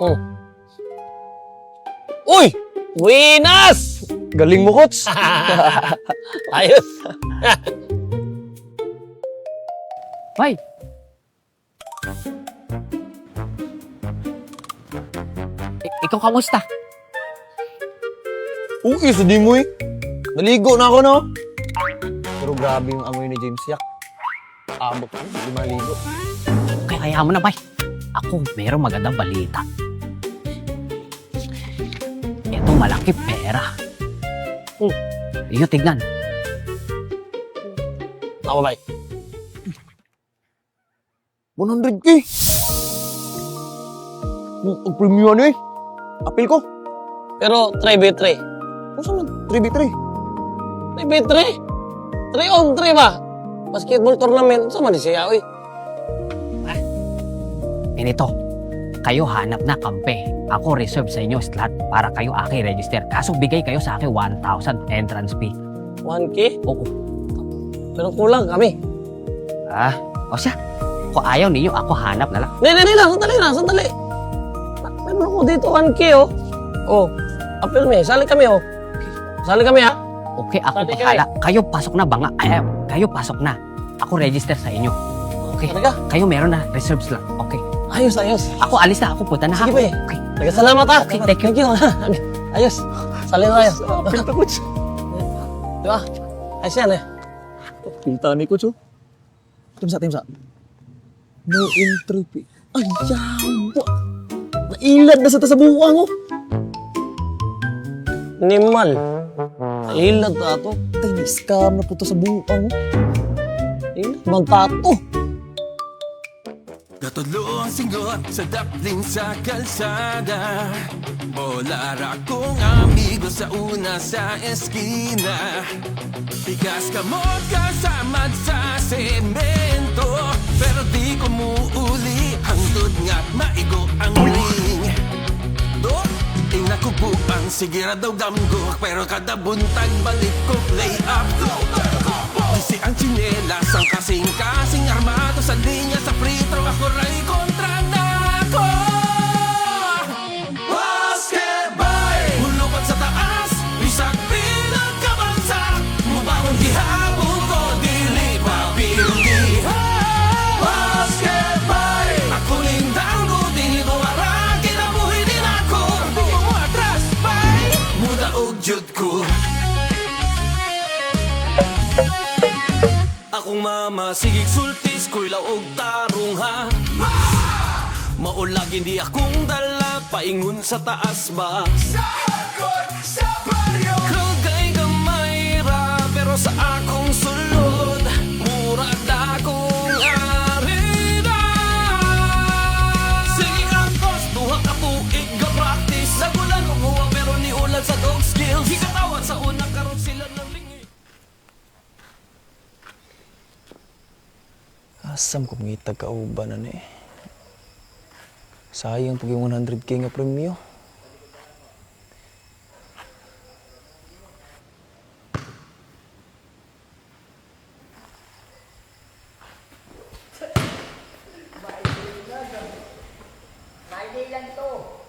Oh. Uy! Winas! Galing mo, Coach. Ayos. Bay! Ikaw kamusta? Uy, sa di mo eh. Naligo na ako, no? Pero grabe yung amoy ni James Yak. Abot ko, hindi maligo. Kaya mo na, Bay. Ako, mayroong magandang balita. Ito malaki pera. Iyo, tignan. Ako, bay. 100K! Ang premium ano eh. Apil ko. Pero 3v3. Ano saan 3v3? 3v3? 3 on 3 ba? Basketball tournament. Saan man siya, uy? Ganito, kayo hanap na kampe. Ako reserve sa inyo slot para kayo register. Kaso bigay kayo sa akin 1,000 entrance fee. 1K? Oo. Pero kulang kami. O siya. Kung ayaw ninyo, ako hanap na lang. Hindi lang. Sandali. Meron ako dito 1K, oh. Oh. Apil me. Sali kami, oh. Sali kami, ha? Okay, ako Sali bahala. Kayo pasok na banga. Kayo pasok na. Ako register sa inyo. Okay. Sali ka. Kayo meron na reserve slot. Okay. Ayos. Ako alis na. Ako punta na. Sige, ha? be. Okay. Salamat, ha? Okay, thank you. Ayos. Sali na tayo. Apil ka, Coach. Di ba? Ayos yan, eh. Pinta ni Coach, oh. Timsa. No entry fee. Ay, yawa. Nailad na sa buwang, oh. Nimal. Ilad na ito. Tay, na-scam na po to sa buwang, oh. Ilad. Magtato. Katulo ang singgot sa daplin sa kalsada. Polara kong amigo sa una sa eskina. Bigas kamot kasamad sa semento. Pero di ko muuli hangtod nga't maigo ang ring. Do, inakubupang sigira daw damgo. Pero kada buntag balik ko play up. Kasi ang tsinelas ang kasing-kasing armado sa linya sa free throw. Ako ray kontra na ako. Basketball! Mulupad sa taas, bisag pinagkabansak. Mubahong gihapon ko, dili papildi. Basketball! Ako lindang ko, dili ko araki na buhay din ako. Buko mo atras, bay! Muda og jud ko. Akong mama, sigig sultis, ko'y laog tarong ha. Maulag hindi akong dala, paingon sa taas ba? Sa hagod, sa baryo. Kagay gamay ra, pero sa akong sulod, murag akong arena. Sige angkos, duha ka tuig ka practice. Nagulan kong huwag, pero ni ulan sa dog skills. Hikatawan sa unang karon sila ng lingi. Asam ko mangitag kauban na eh. Sayang pag yung 100K nga premium.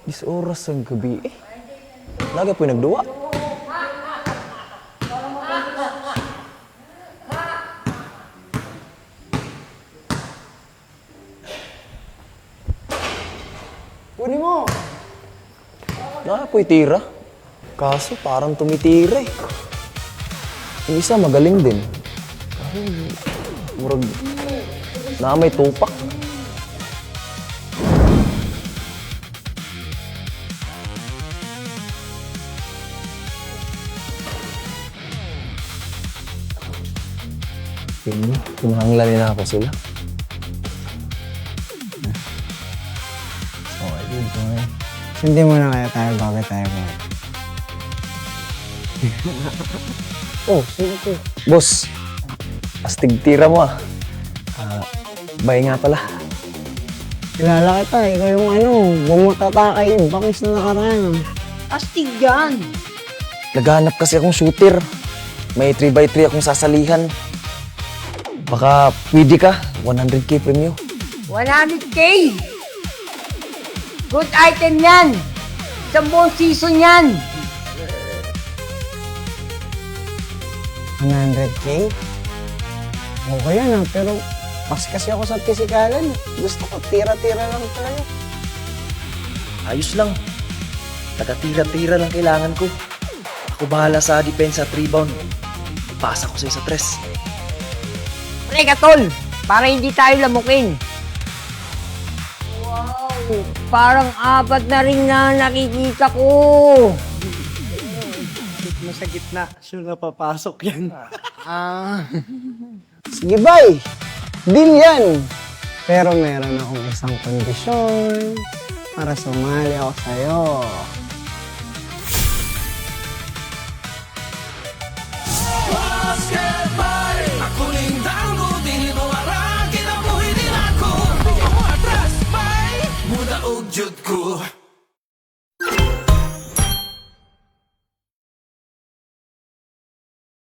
Dis oras ang gabi eh. Lagi po yung nagduwa. Kunin mo. Nakapoy tira. Kaso parang tumitira eh. Yung isa magaling din. Murag na may tupak. Kumahanglan na ako sila. Okay, good boy. Hindi mo na kaya tayo bago tayo mo. Oh, sige. Boss, astig tira mo ah. Bay nga pala. Kilala kita, ikaw yung bumutataka yung bakis na nakaraan. Astig yan. Naghanap kasi akong shooter. May 3x3 akong sasalihan. Baka pwede ka, 100K premium. 100K! Good item yan! Isang buong season yan! 100K? Okay yan pero pas kasi ako sa pisikalan. Gusto ko tira-tira lang talaga. Ayos lang. Taga-tira-tira lang kailangan ko. Ako bahala sa depensa at rebound. Pasa ko sa tres. Pre, Katol! Para hindi tayo lamukin. Wow! Parang 4 na rin na nakikita ko. Sa gitna, sure na papasok yan. Ah, Sige, bye! Deal yan! Pero meron akong isang kondisyon para sumali ako sa'yo. Ako rin tango, di mo arang, kinabuhi din ako. Bigyan mo atras, bay, muda og jud ko.